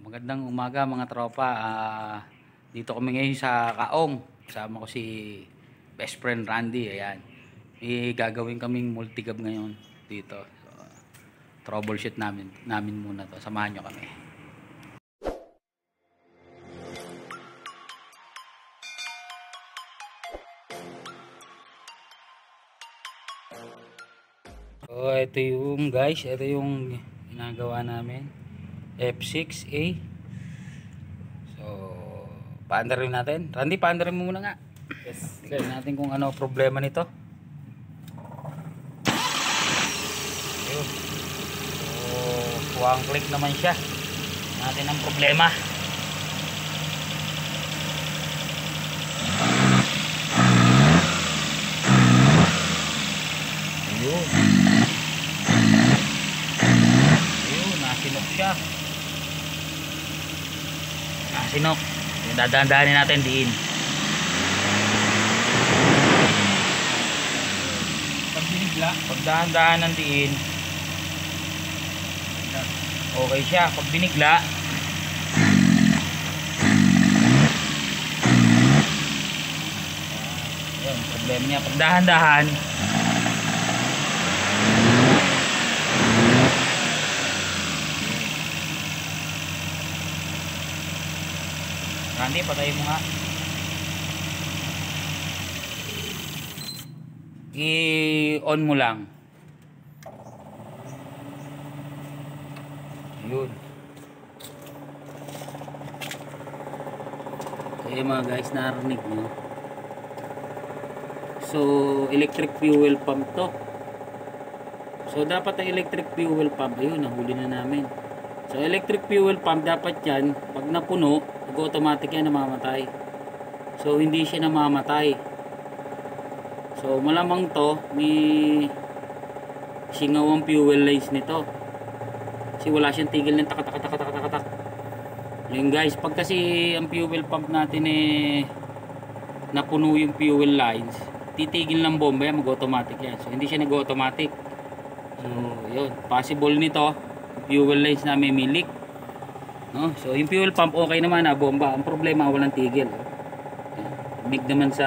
Magandang umaga mga tropa. Dito kami ngayon sa Kaong. Kasama ko si best friend Randy. Ayan. May gagawin kaming multigab ngayon dito. So, troubleshoot namin muna to. Samahan nyo kami. So ito yung guys, ito yung ginagawa namin. F6A. So, paandarin natin. Randy, paandarin mo muna nga. Yes. Tignan natin kung ano problema nito. Ayun. So, one click naman siya. Natin ang problema. Ayun. Ayun, nasinok siya. Nasinok. Dadaan-dahanin natin diin. Pag binigla, Pagdahan-dahan ng diin, okay siya. Pag binigla, ayun, problema niya. Pagdahan-dahan, Randy, patayin mo nga. I-on mo lang. Ayun. Ayun mga guys, narinig nyo. So, electric fuel pump to. So, dapat ang electric fuel pump, ayun, nahuli na namin. So, electric fuel pump, dapat yan, pag napuno, automatic yan namamatay. So, hindi siya namamatay. So, malamang to, may singaw ang fuel lines nito. Kasi wala siyang tigil ng tak. Yun guys, pag kasi ang fuel pump natin napuno yung fuel lines, titigil ng bomba yan, mag-automatic yan. So, hindi siya nag-automatic. So, yun, possible nito, fuel lines namin may leak. No? So, yung fuel pump okay naman na bomba. Ang problema, walang tigil. Big naman sa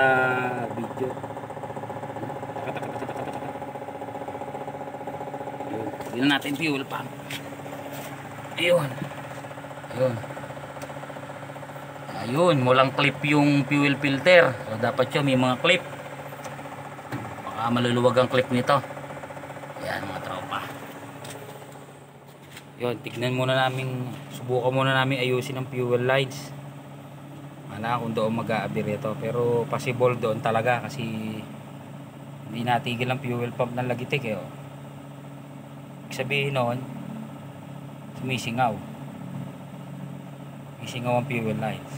video. Tignan natin fuel pump. Ayun. Ayun. Ayun, walang clip yung fuel filter. So, dapat yun, may mga clip. Baka maluluwag ang clip nito. Ayan mga tropa. Yun, tignan muna namin, subukan muna namin ayusin ang fuel lines. Mana kung doon mag-aabir ito, pero possible doon talaga kasi hindi natigil ang fuel pump ng Lagitik oh. Ibig sabihin noon, sumisingaw. Sumisingaw ang fuel lines.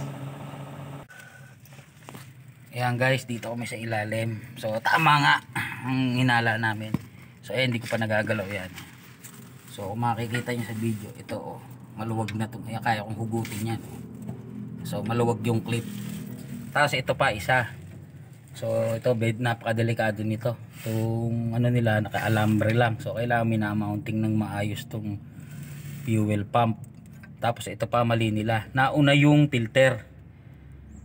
Ayan guys, dito kami sa ilalim. So tama nga ang hinala namin. So hindi ko pa nagagalaw yan. So kung makikita nyo sa video, ito oh, maluwag na ito. Kaya kong hugutin yan. So maluwag yung clip. Tapos ito pa isa. So ito napakadelikado nito. Itong ano nila, naka-alambre lang. So kailangan minamounting ng maayos tong fuel pump. Tapos ito pa mali nila. Nauna yung filter.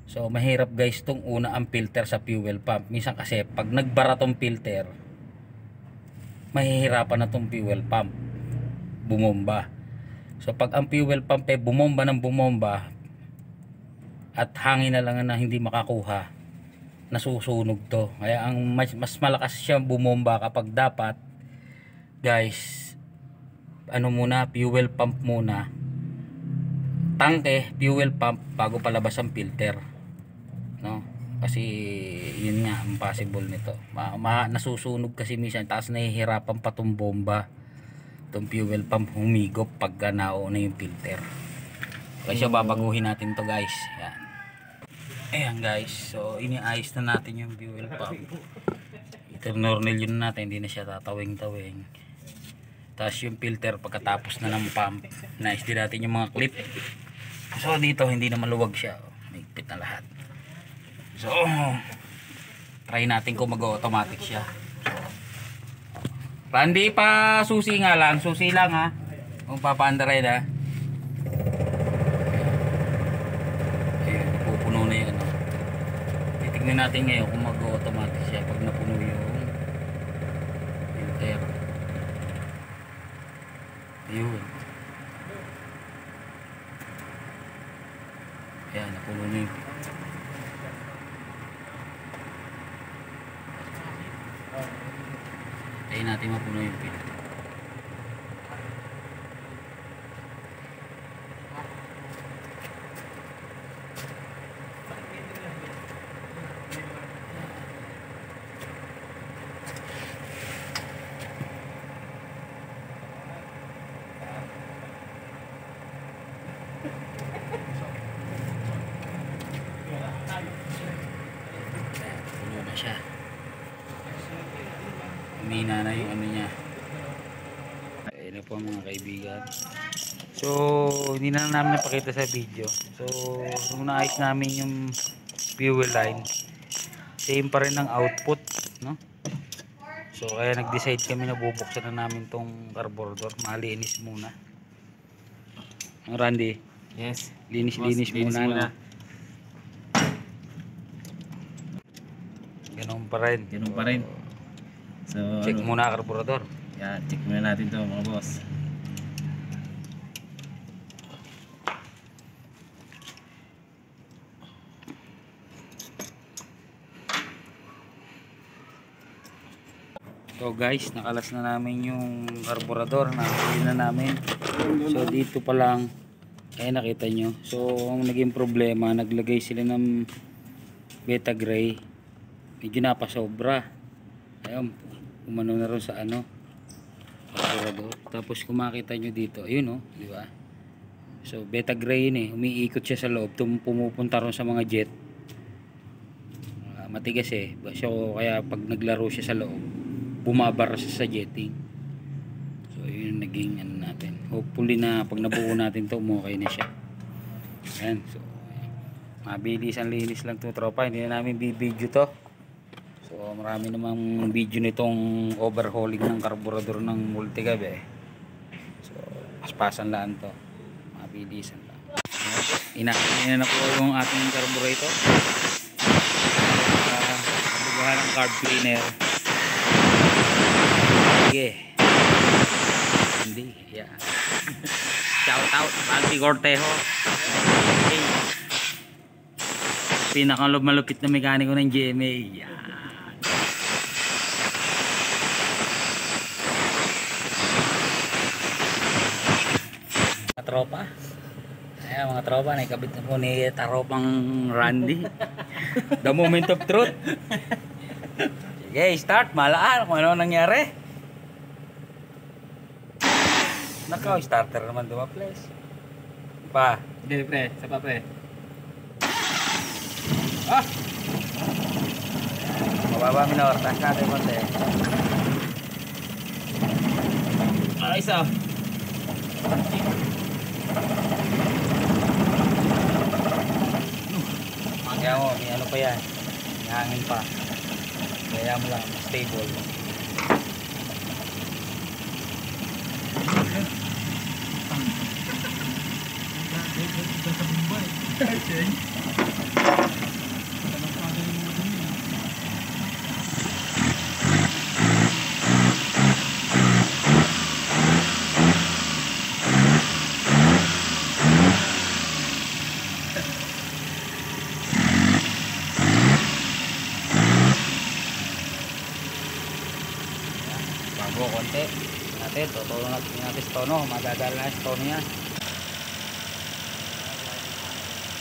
So mahirap guys tong una ang filter sa fuel pump. Minsan kasi pag nagbara tong filter, mahihirapan na tong fuel pump bumomba. So pag ang fuel pump bumomba ng bumomba at hangin na lang na hindi makakuha, nasusunog to. Kaya ang mas malakas siya bumomba kapag dapat guys, ano muna, fuel pump muna, tangke, fuel pump bago palabas ang filter, no? Kasi yun nga ang possible nito, nasusunog kasi minsan, taas nahihirapan pa tong bomba, itong fuel pump humigop pagka nauna yung filter. Kasi babaguhin natin to guys. Yan. Ayan guys, so iniayos na natin yung fuel pump. Itornilyo na natin, hindi na siya tatawing-tawing. Tapos yung filter pagkatapos na ng pump, naayos din natin yung mga clip. So dito hindi na maluwag siya, mahigpit na lahat. So try natin kung mag-automatic siya. Randy, pa susi nga lang, susi lang ha. Kung papaandarin ha. Tignan natin ngayon kung mag-automatic siya pag napuno yung filter. Ayun. Ayan, napuno na yung tayo natin mapuno yung filter. Puno na siya. Humina na yung ano niya. Ayun na po mga kaibigan. So hindi na namin napakita sa video. So nung naayos namin yung fuel line, same pa rin ang output, no? So kaya nag-decide kami na bubuksan na namin tong carburetor. Malinis muna. Ang Randy, Yes. linis Boss, linis muna. muna. No? Ganun pa rin. Ganun pa rin. So, Check muna ang carburetor. yeah, check muna natin to mga boss. So guys, nakalas na namin yung carburetor, nakabili na namin. So dito pa lang, nakita nyo. So ang naging problema, naglagay sila ng beta gray. Medyo napasobra. Ayun, umano na rin sa carburetor. Tapos kung makita nyo dito, ayun di ba? So beta gray yun umiikot siya sa loob, pumupunta rin sa mga jet. Matigas so kaya pag naglaro siya sa loob, bumabara siya sa jetting. So yun naging natin. Hopefully na pag nabuo natin to, okay na siya. Ayan. So mabilis ang linis lang to tropa. Hindi na namin bibidyo to. So marami namang video nitong overhauling ng carburetor ng Multicab So paspasan lang to. Mabilisan lang. Ina na po yung ating carburetor. Bubuhan ng carb cleaner. Sige. Hindi. Yeah. Shout out. Alpi Cortejo. Hey. Pinakamalupit na mekaniko ng GMA. Yan. Mga tropa. Ayan mga tropa. Naikabit na po ni Taropang Randy. The moment of truth. Sige, start. Malaan kung ano nangyari. Nakaw, starter naman dumaples. Pa. Hindi pre, sa pa pre. Ah! Mababa minor. Taas natin konti. Isa. Kaya mo, may ano pa yan. May hangin pa. Kaya mo lang, stable. Bago konti natin, tutulong natin sa tono, magagal na sa tono niya.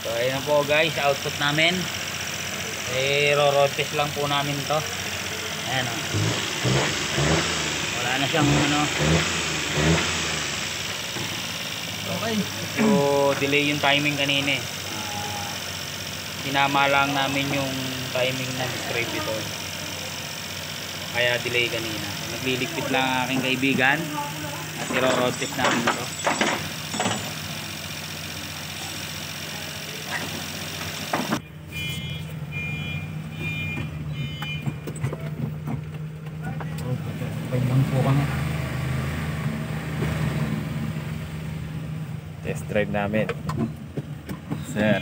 So ayun na po guys, output namin. Road test lang po namin to. Ayan wala na siyang Okay. So delay yung timing kanina Sinama lang namin yung timing ng distributor. Kaya delay kanina. Nagliligpit lang ang aking kaibigan at road test namin ito. Test drive namin. Sir.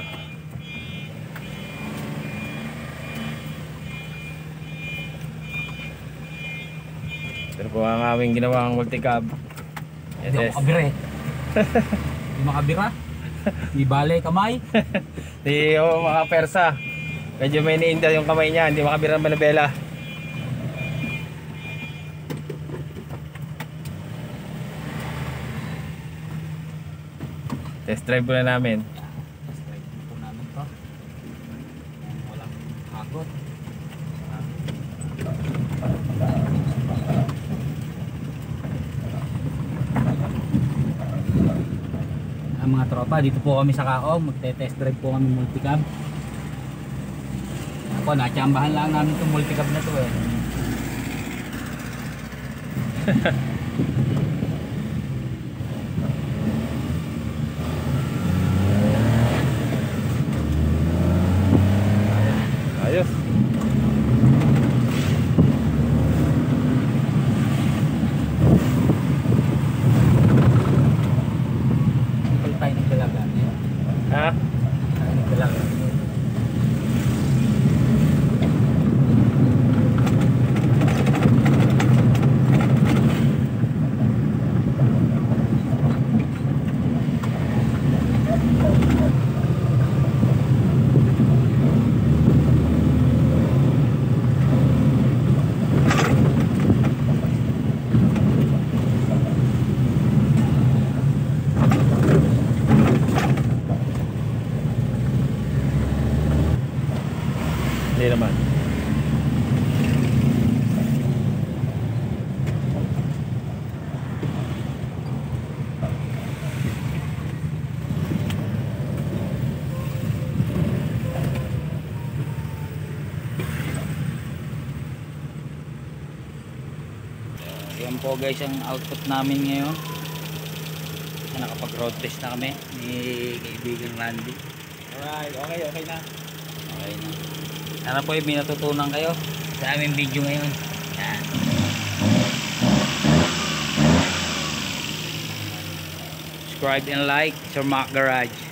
Pero po ang aming ginawang multicab. Hindi ako makabira eh. Hindi makabira. Di bale kamay. Di ako makapersa. Medyo may iniinda yung kamay niya, hindi makabira ng manabela. Test drive po na namin. Test drive po namin to. Walang hagot. Ang mga tropa, dito po kami sa Kaong, magte-test drive po kami multicab. Ako, natsambahan lang namin itong multicab na to eh. Ayos. Full tayo nagdalaga. Ha? Tayo nagdalaga. Hindi naman. Yan po guys ang output namin ngayon. Nakapag road test na kami ni kaibigang Randy. Alright, okay na. Okay na. Sana po may natutunan kayo sa aming video ngayon. Yan. Subscribe and like Sir Mac Garage.